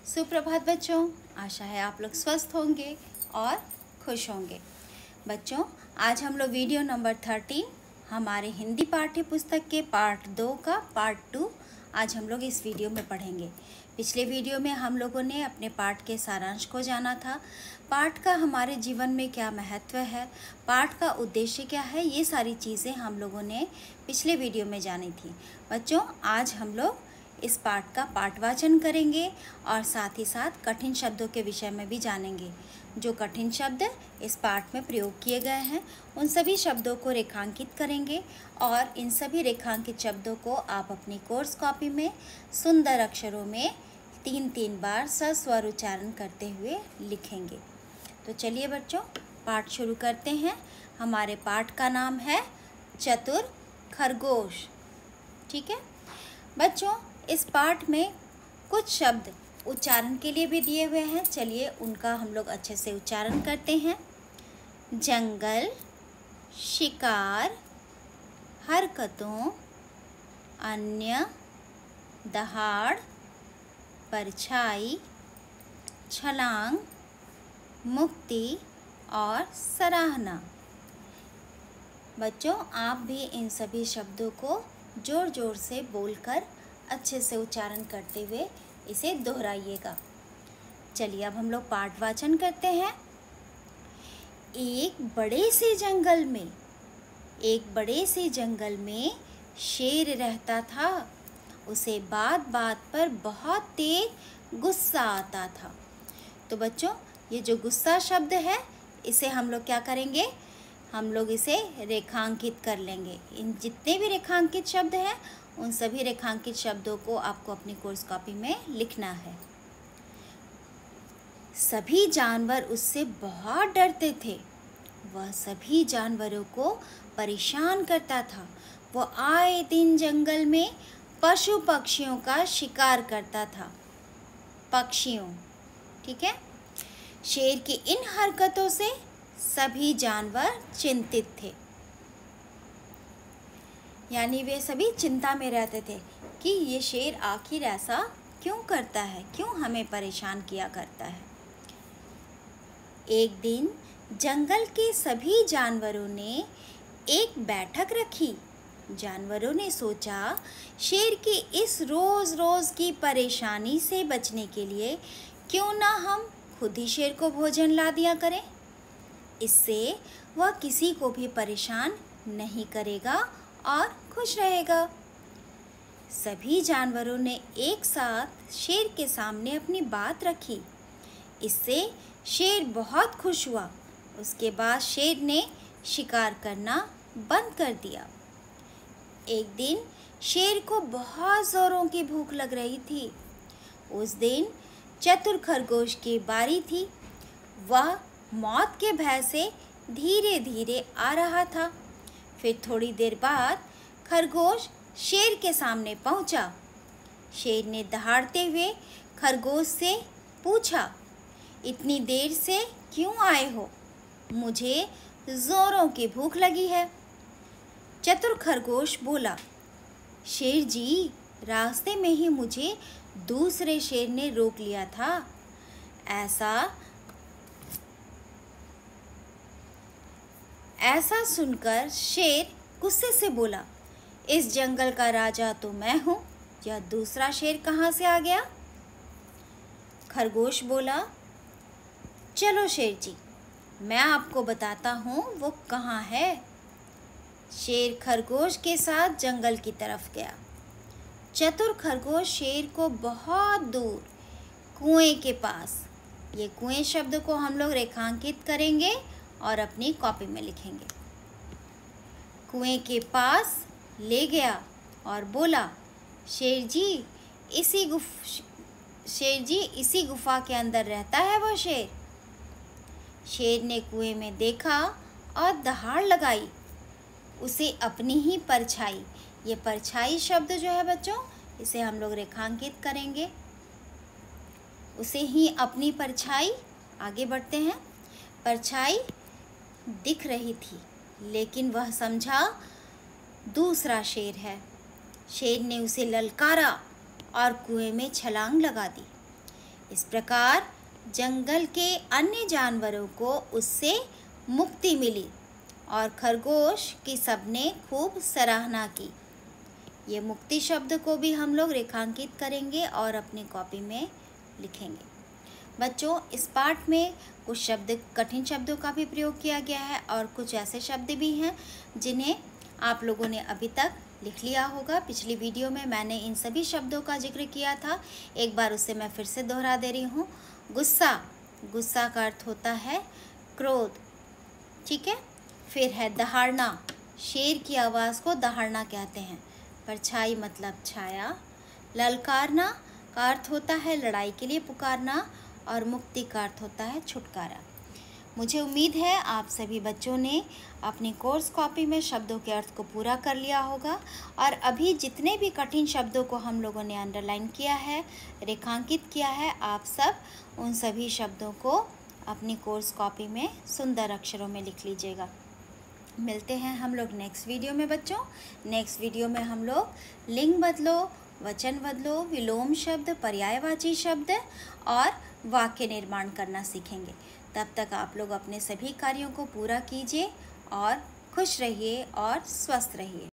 सुप्रभात बच्चों, आशा है आप लोग स्वस्थ होंगे और खुश होंगे। बच्चों, आज हम लोग वीडियो नंबर 13 हमारे हिंदी पाठ्य पुस्तक के पार्ट 2 का पार्ट 2 आज हम लोग इस वीडियो में पढ़ेंगे। पिछले वीडियो में हम लोगों ने अपने पाठ के सारांश को जाना था। पाठ का हमारे जीवन में क्या महत्व है, पाठ का उद्देश्य क्या है, ये सारी चीज़ें हम लोगों ने पिछले वीडियो में जानी थी। बच्चों, आज हम लोग इस पाठ का पाठवाचन करेंगे और साथ ही साथ कठिन शब्दों के विषय में भी जानेंगे। जो कठिन शब्द इस पाठ में प्रयोग किए गए हैं उन सभी शब्दों को रेखांकित करेंगे और इन सभी रेखांकित शब्दों को आप अपनी कोर्स कॉपी में सुंदर अक्षरों में 3-3 बार सस्वर उच्चारण करते हुए लिखेंगे। तो चलिए बच्चों, पाठ शुरू करते हैं। हमारे पाठ का नाम है चतुर खरगोश। ठीक है बच्चों, इस पाठ में कुछ शब्द उच्चारण के लिए भी दिए हुए हैं। चलिए उनका हम लोग अच्छे से उच्चारण करते हैं। जंगल, शिकार, हरकतों, अन्य, दहाड़, परछाई, छलांग, मुक्ति और सराहना। बच्चों, आप भी इन सभी शब्दों को जोर जोर से बोलकर अच्छे से उच्चारण करते हुए इसे दोहराइएगा। चलिए अब हम लोग पाठ वाचन करते हैं। एक बड़े से जंगल में शेर रहता था। उसे बात बात पर बहुत तेज गुस्सा आता था। तो बच्चों, ये जो गुस्सा शब्द है इसे हम लोग क्या करेंगे, हम लोग इसे रेखांकित कर लेंगे। इन जितने भी रेखांकित शब्द हैं उन सभी रेखांकित शब्दों को आपको अपनी कोर्स कॉपी में लिखना है। सभी जानवर उससे बहुत डरते थे। वह सभी जानवरों को परेशान करता था। वह आए दिन जंगल में पशु पक्षियों का शिकार करता था। पक्षियों, ठीक है। शेर की इन हरकतों से सभी जानवर चिंतित थे। यानी वे सभी चिंता में रहते थे कि ये शेर आखिर ऐसा क्यों करता है, क्यों हमें परेशान किया करता है। एक दिन जंगल के सभी जानवरों ने एक बैठक रखी। जानवरों ने सोचा, शेर की इस रोज़ रोज़ की परेशानी से बचने के लिए क्यों ना हम खुद ही शेर को भोजन ला दिया करें। इससे वह किसी को भी परेशान नहीं करेगा और खुश रहेगा। सभी जानवरों ने एक साथ शेर के सामने अपनी बात रखी। इससे शेर बहुत खुश हुआ। उसके बाद शेर ने शिकार करना बंद कर दिया। एक दिन शेर को बहुत ज़ोरों की भूख लग रही थी। उस दिन चतुर खरगोश की बारी थी। वह मौत के भय से धीरे धीरे आ रहा था। फिर थोड़ी देर बाद खरगोश शेर के सामने पहुंचा। शेर ने दहाड़ते हुए खरगोश से पूछा, इतनी देर से क्यों आए हो? मुझे जोरों की भूख लगी है। चतुर खरगोश बोला, शेर जी, रास्ते में ही मुझे दूसरे शेर ने रोक लिया था। ऐसा सुनकर शेर गुस्से से बोला, इस जंगल का राजा तो मैं हूँ, यह दूसरा शेर कहाँ से आ गया? खरगोश बोला, चलो शेर जी, मैं आपको बताता हूँ वो कहाँ है। शेर खरगोश के साथ जंगल की तरफ गया। चतुर खरगोश शेर को बहुत दूर कुएं के पास, ये कुएं शब्द को हम लोग रेखांकित करेंगे और अपनी कॉपी में लिखेंगे। कुएं के पास ले गया और बोला, शेर जी इसी गुफा के अंदर रहता है वो शेर। शेर ने कुएं में देखा और दहाड़ लगाई। उसे अपनी ही परछाई, ये परछाई शब्द जो है बच्चों, इसे हम लोग रेखांकित करेंगे। उसे ही अपनी परछाई, आगे बढ़ते हैं, परछाई दिख रही थी, लेकिन वह समझा दूसरा शेर है। शेर ने उसे ललकारा और कुएं में छलांग लगा दी। इस प्रकार जंगल के अन्य जानवरों को उससे मुक्ति मिली और खरगोश की सबने खूब सराहना की। ये मुक्ति शब्द को भी हम लोग रेखांकित करेंगे और अपनी कॉपी में लिखेंगे। बच्चों, इस पाठ में कुछ शब्द कठिन शब्दों का भी प्रयोग किया गया है और कुछ ऐसे शब्द भी हैं जिन्हें आप लोगों ने अभी तक लिख लिया होगा। पिछली वीडियो में मैंने इन सभी शब्दों का जिक्र किया था, एक बार उसे मैं फिर से दोहरा दे रही हूँ। गुस्सा, गुस्सा का अर्थ होता है क्रोध, ठीक है। फिर है दहाड़ना, शेर की आवाज़ को दहाड़ना कहते हैं। परछाई मतलब छाया। ललकारना का अर्थ होता है लड़ाई के लिए पुकारना और मुक्ति का अर्थ होता है छुटकारा। मुझे उम्मीद है आप सभी बच्चों ने अपनी कोर्स कॉपी में शब्दों के अर्थ को पूरा कर लिया होगा और अभी जितने भी कठिन शब्दों को हम लोगों ने अंडरलाइन किया है, रेखांकित किया है, आप सब उन सभी शब्दों को अपनी कोर्स कॉपी में सुंदर अक्षरों में लिख लीजिएगा। मिलते हैं हम लोग नेक्स्ट वीडियो में बच्चों। नेक्स्ट वीडियो में हम लोग लिंग बदलो, वचन बदलो, विलोम शब्द, पर्यायवाची शब्द और वाक्य निर्माण करना सीखेंगे। तब तक आप लोग अपने सभी कार्यों को पूरा कीजिए और खुश रहिए और स्वस्थ रहिए।